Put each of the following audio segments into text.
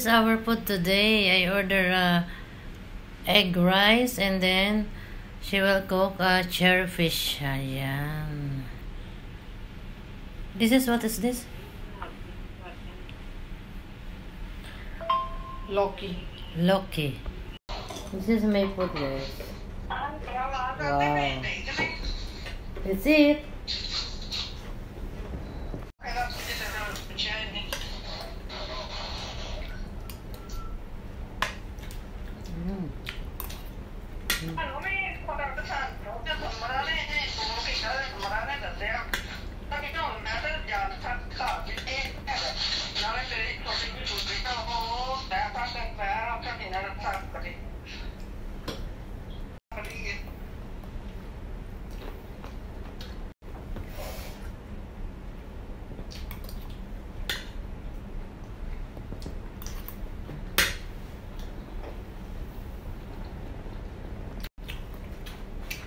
This is our food today. I order egg rice and then she will cook cherry fish. Ayan. This is what is this? Loki. Loki. This is my food, guys. Wow. That's it.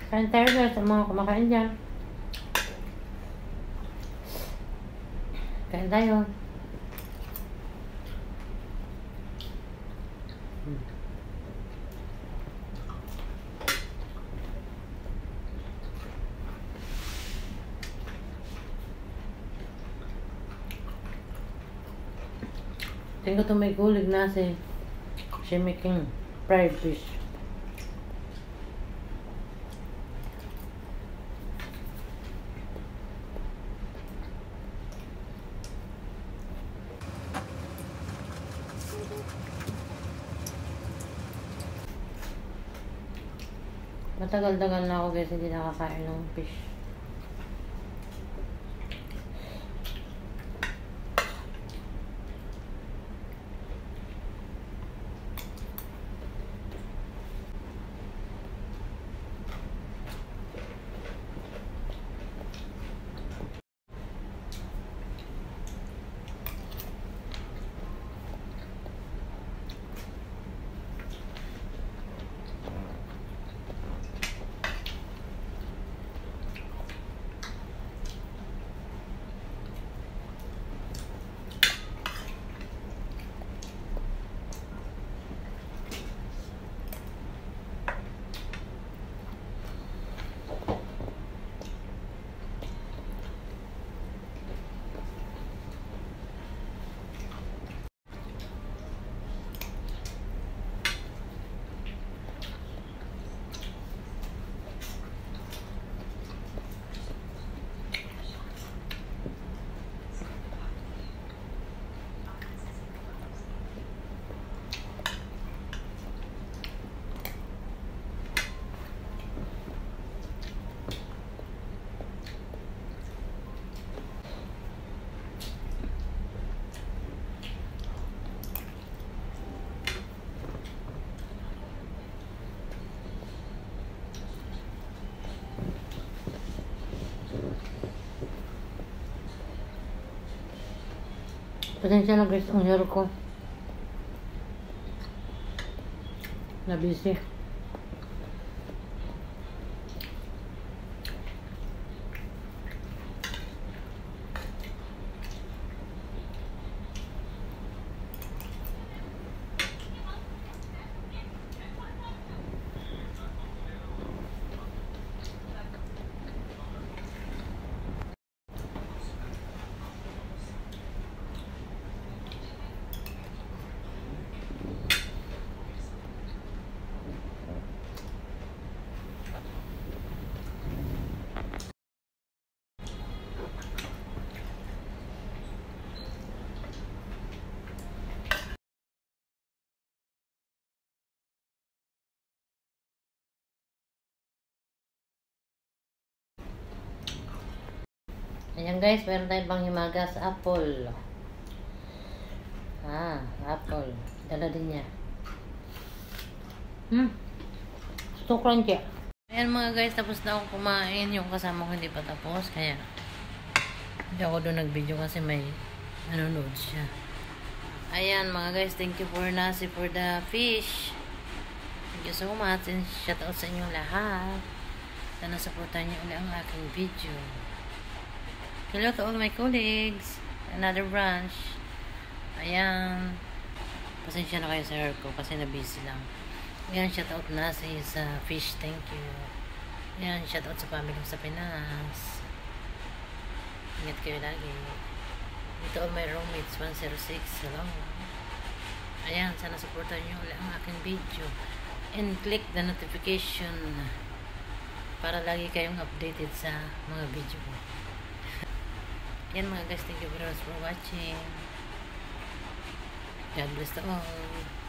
Kain tayo guys sa mga kumakain dyan. Kain tayo. Tingnan ko may gulig na si she making fried fish. Matagal-tagal na ako guys hindi nakakain ng fish. Pasensya na guys, ang hair ko na busy. Ayan guys, meron tayong panghimagas apple. Apple. Dala din niya. So crunchy. Ayan mga guys, tapos na ako kumain. Yung kasama ko hindi pa tapos. Kaya hindi ako doon nag-video kasi may nanonood siya. Ayan mga guys, thank you for nasi for the fish. Thank you so much and shout out sa inyong lahat. Sana supportan niyo ulit ang aking video. Hello to all my colleagues. Another branch. Ayan. Pasensya na kayo sa hair ko kasi na-busy lang. Ayan, shoutout na sa fish. Thank you. Ayan, shoutout sa family ko sa Pinas. Ingat kayo lagi. Ito ang my roommates 106. Hello. Ayan, sana supportan nyo ulit ang aking video. And click the notification para lagi kayong updated sa mga video ko. Yan mga guys, thank you very much for watching. God bless to all.